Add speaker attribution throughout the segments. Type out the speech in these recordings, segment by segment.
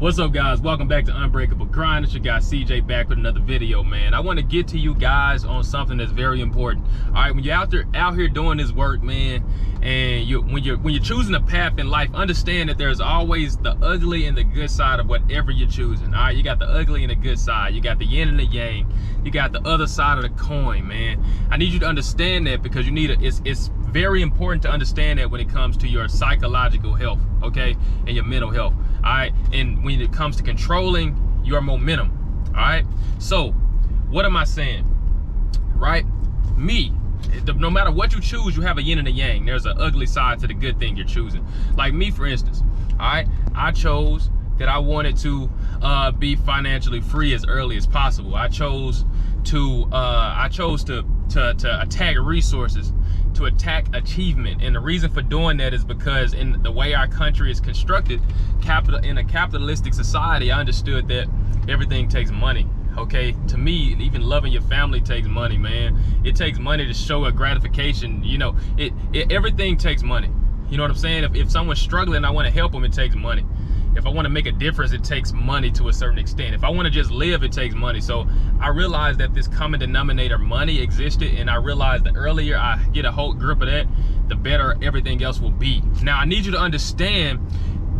Speaker 1: What's up, guys? Welcome back to Unbreakable Grind. It's your guy CJ back with another video, man. I want to get to you guys on something that's very important. All right, when you're out here doing this work, man, and when you're choosing a path in life, understand that there's always the ugly and the good side of whatever you're choosing. All right, you got the ugly and the good side. You got the yin and the yang. You got the other side of the coin, man. I need you to understand that because you need it's very important to understand that when it comes to your psychological health, okay, and your mental health. All right, and when it comes to controlling your momentum, all right. So what am I saying? Right, no matter what you choose, you have a yin and a yang. There's an ugly side to the good thing you're choosing. Like me, for instance, all right, I chose that I wanted to be financially free as early as possible. I chose to attack resources, to attack achievement. And the reason for doing that is because in the way our country is constructed, in a capitalistic society, I understood that everything takes money. Okay, to me, even loving your family takes money, man. It takes money to show a gratification. You know, everything takes money. You know what I'm saying? If someone's struggling and I want to help them, it takes money. If I want to make a difference, it takes money to a certain extent. If I want to just live, it takes money. So I realized that this common denominator, money, existed, and I realized the earlier I get a whole grip of that, the better everything else will be. Now, I need you to understand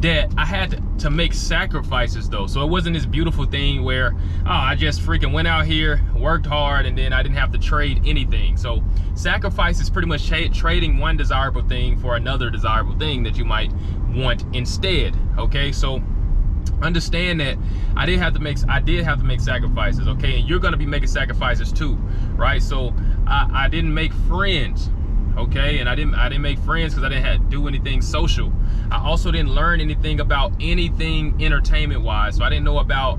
Speaker 1: that I had to make sacrifices, though. So it wasn't this beautiful thing where, oh, I just freaking went out here, worked hard, and then I didn't have to trade anything. So sacrifice is pretty much trading one desirable thing for another desirable thing that you might want instead. Okay, so understand that I did have to make sacrifices. Okay, and you're going to be making sacrifices too, right? So I didn't make friends. Okay, and I didn't make friends because I didn't have to do anything social. I also didn't learn anything about anything entertainment wise. So I didn't know about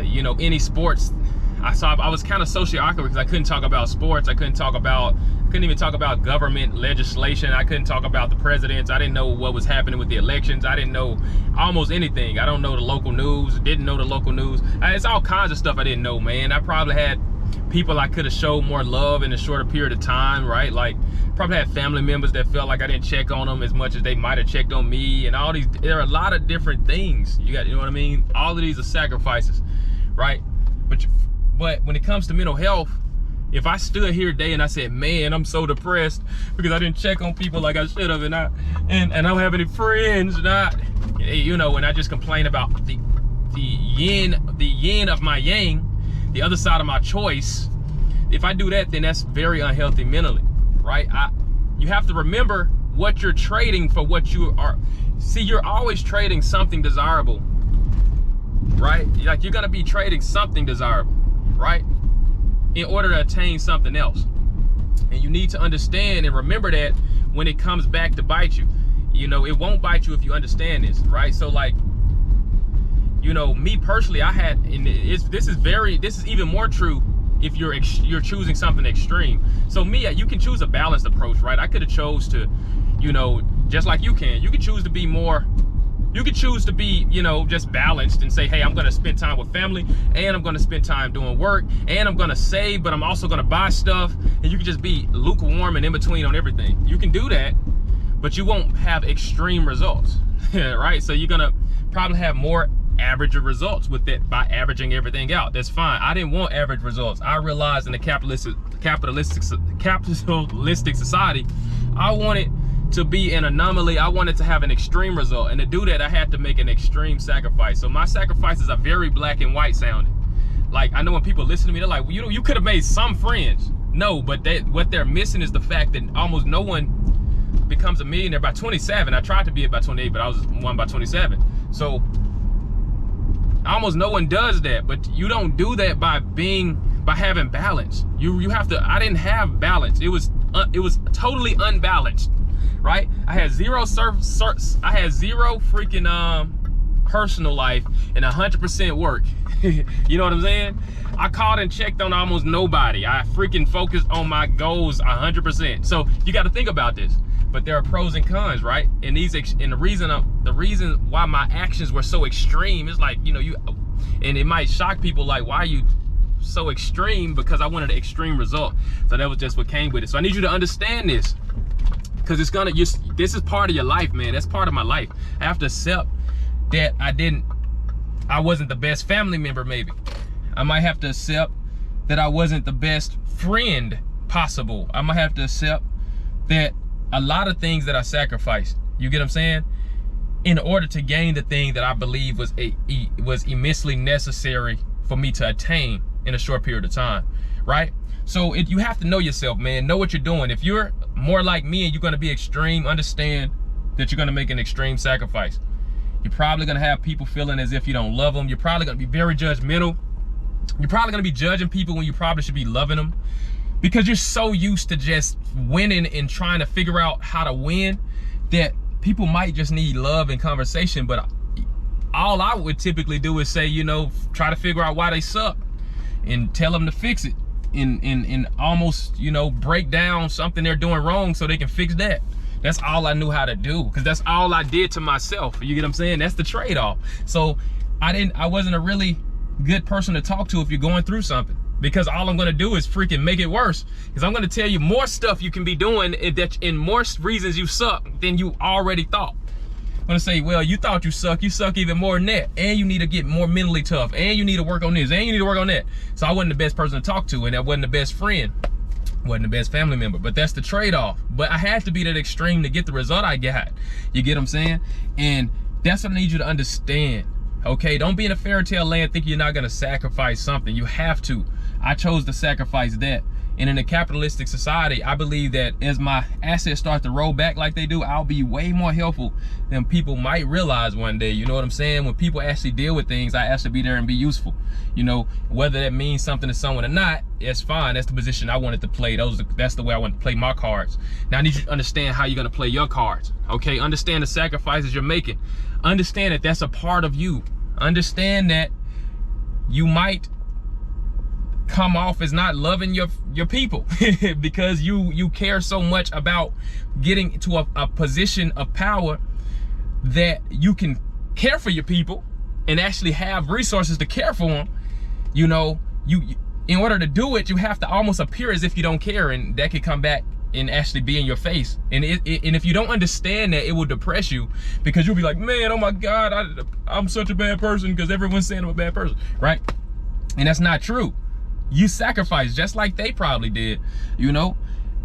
Speaker 1: you know, any sports. I was kind of socially awkward because I couldn't talk about sports. I couldn't even talk about government legislation. I couldn't talk about the presidents. I didn't know what was happening with the elections. I didn't know almost anything. I don't know the local news. Didn't know the local news. It's all kinds of stuff I didn't know, man. I probably had people I could have showed more love in a shorter period of time, right? Like probably had family members that felt like I didn't check on them as much as they might have checked on me, and all these. There are a lot of different things. You know what I mean? All of these are sacrifices, right? But when it comes to mental health, if I stood here today and I said, man, I'm so depressed because I didn't check on people like I should have, and I don't have any friends, and I just complain about the yin of my yang, the other side of my choice. If I do that, then that's very unhealthy mentally, right? You have to remember what you're trading for what you are. See, you're always trading something desirable, right? Like you're gonna be trading something desirable, right, in order to attain something else. And you need to understand and remember that when it comes back to bite you, you know, it won't bite you if you understand this, right? So like, you know, me personally, I had, and this is even more true if you're choosing something extreme. So me, you can choose a balanced approach, right? I could have chose to, you know, just like you could choose to be more. You could choose to be, you know, just balanced and say, hey, I'm going to spend time with family, and I'm going to spend time doing work, and I'm going to save, but I'm also going to buy stuff. And you can just be lukewarm and in between on everything. You can do that, but you won't have extreme results, right? So you're going to probably have more average results with it by averaging everything out. That's fine. I didn't want average results. I realized in the capitalistic society, I wanted to be an anomaly. I wanted to have an extreme result, and to do that I had to make an extreme sacrifice. So my sacrifices are very black and white sounding. Like, I know when people listen to me, they're like, well, you could have made some friends. No, but what they're missing is the fact that almost no one becomes a millionaire by 27. I tried to be it by 28, but I was one by 27. So almost no one does that. But you don't do that by having balance. You have to. I didn't have balance. It was totally unbalanced. Right? I had zero freaking personal life and 100% work. You know what I'm saying? I called and checked on almost nobody. I freaking focused on my goals 100%. So you got to think about this. But there are pros and cons, right? And the reason why my actions were so extreme is like, you know, and it might shock people, like, why are you so extreme? Because I wanted an extreme result. So that was just what came with it. So I need you to understand this. Because this is part of your life, man. That's part of my life. I have to accept that I wasn't the best family member maybe. I might have to accept that I wasn't the best friend possible. I might have to accept that a lot of things that I sacrificed, you get what I'm saying, in order to gain the thing that I believe was immensely necessary for me to attain in a short period of time, right? So you have to know yourself, man. Know what you're doing. If you're more like me and you're gonna be extreme, understand that you're gonna make an extreme sacrifice. You're probably gonna have people feeling as if you don't love them. You're probably gonna be very judgmental. You're probably gonna be judging people when you probably should be loving them, because you're so used to just winning and trying to figure out how to win that people might just need love and conversation. But all I would typically do is say, you know, try to figure out why they suck and tell them to fix it, and almost, you know, break down something they're doing wrong so they can fix that. That's all I knew how to do, because that's all I did to myself. You get what I'm saying? That's the trade-off. So I wasn't a really good person to talk to if you're going through something, because all I'm gonna do is freaking make it worse. Because I'm gonna tell you more stuff you can be doing that in more reasons you suck than you already thought. I'm gonna say, well, you thought you suck even more than that, and you need to get more mentally tough, and you need to work on this, and you need to work on that. So I wasn't the best person to talk to, and I wasn't the best friend, wasn't the best family member. But that's the trade-off. But I had to be that extreme to get the result I got. You get what I'm saying? And that's what I need you to understand. Okay, don't be in a fairy tale land thinking you're not gonna sacrifice something. You have to. I chose to sacrifice that. And in a capitalistic society, I believe that as my assets start to roll back like they do, I'll be way more helpful than people might realize one day. You know what I'm saying? When people actually deal with things, I actually be there and be useful. You know, whether that means something to someone or not, it's fine. That's the position I wanted to play. That's the way I want to play my cards. Now I need you to understand how you're gonna play your cards. Okay, understand the sacrifices you're making. Understand that that's a part of you. Understand that you might come off as not loving your people because you care so much about getting to a position of power that you can care for your people and actually have resources to care for them. You know, in order to do it, you have to almost appear as if you don't care, and that could come back and actually be in your face. And if you don't understand that, it will depress you, because you'll be like, man, oh my God, I'm such a bad person because everyone's saying I'm a bad person, right? And that's not true. You sacrifice just like they probably did, you know.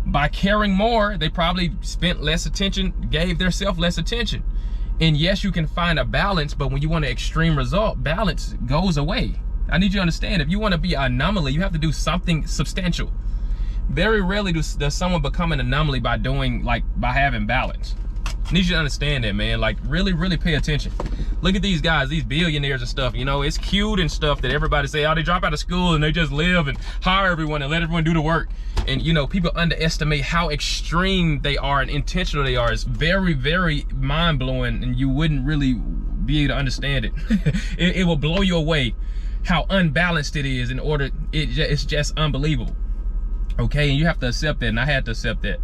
Speaker 1: By caring more, they probably spent less attention, gave themselves less attention. And yes, you can find a balance, but when you want an extreme result, balance goes away. I need you to understand, if you want to be an anomaly, you have to do something substantial. Very rarely does someone become an anomaly by having balance. I need you to understand that, man. Like, really, really pay attention. Look at these guys, these billionaires and stuff. You know, it's cute and stuff that everybody say, oh, they drop out of school and they just live and hire everyone and let everyone do the work. And, you know, people underestimate how extreme they are and intentional they are. It's very, very mind-blowing, and you wouldn't really be able to understand it. It will blow you away how unbalanced it is. It's just unbelievable. Okay, and you have to accept that, and I had to accept that.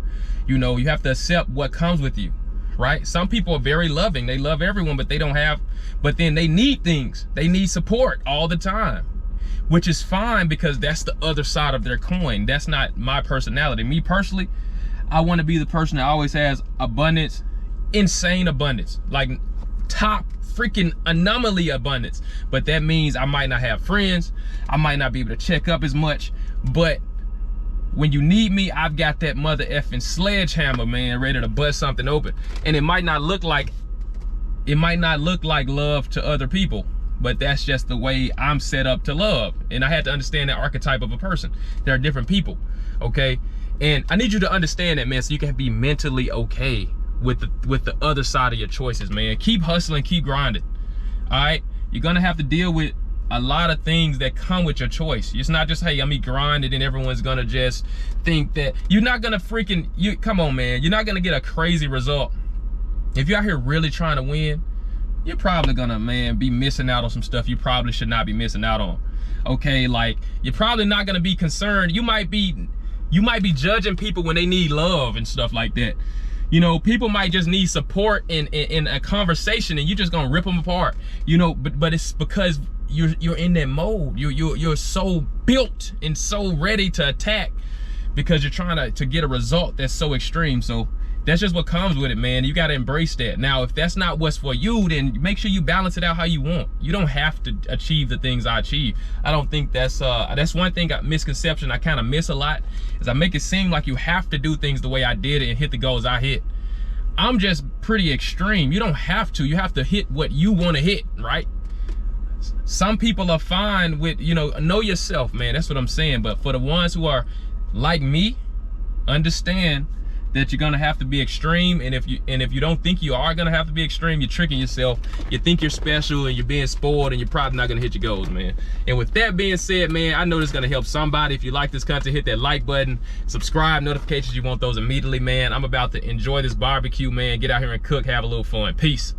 Speaker 1: You know, you have to accept what comes with you. Right? Some people are very loving. They love everyone, but then they need things. They need support all the time, which is fine, because that's the other side of their coin. That's not my personality. Me personally, I want to be the person that always has abundance, insane abundance, like top freaking anomaly abundance. But that means I might not have friends. I might not be able to check up as much, but when you need me, I've got that mother effing sledgehammer, man, ready to bust something open. And it might not look like love to other people, but that's just the way I'm set up to love. And I had to understand that archetype of a person. There are different people, okay? And I need you to understand that, man, so you can be mentally okay with the other side of your choices, man. Keep hustling, keep grinding, all right? You're gonna have to deal with a lot of things that come with your choice. It's not just, hey, I'm gonna grind and then everyone's gonna just think that you're not gonna come on, man. You're not gonna get a crazy result. If you're out here really trying to win, you're probably gonna, man, be missing out on some stuff you probably should not be missing out on. Okay, like, you're probably not gonna be concerned. You might be judging people when they need love and stuff like that. You know, people might just need support in a conversation, and you're just gonna rip them apart. You know, but it's because you're in that mode. You're so built and so ready to attack, because you're trying to get a result that's so extreme. So that's just what comes with it, man. You got to embrace that. Now, if that's not what's for you, then make sure you balance it out how you want. You don't have to achieve the things I achieve. I don't think that's one thing, misconception I kind of miss a lot, is I make it seem like you have to do things the way I did it and hit the goals I hit. I'm just pretty extreme. You don't have to. You have to hit what you want to hit, right? Some people are fine with, you know yourself, man. That's what I'm saying. But for the ones who are like me, understand that you're gonna have to be extreme, and if you don't think you are gonna have to be extreme, you're tricking yourself. You think you're special and you're being spoiled, and you're probably not gonna hit your goals, man. And with that being said, man, I know this is gonna help somebody. If you like this content, hit that like button, subscribe, notifications, you want those immediately, man. I'm about to enjoy this barbecue, man. Get out here and cook, have a little fun. Peace.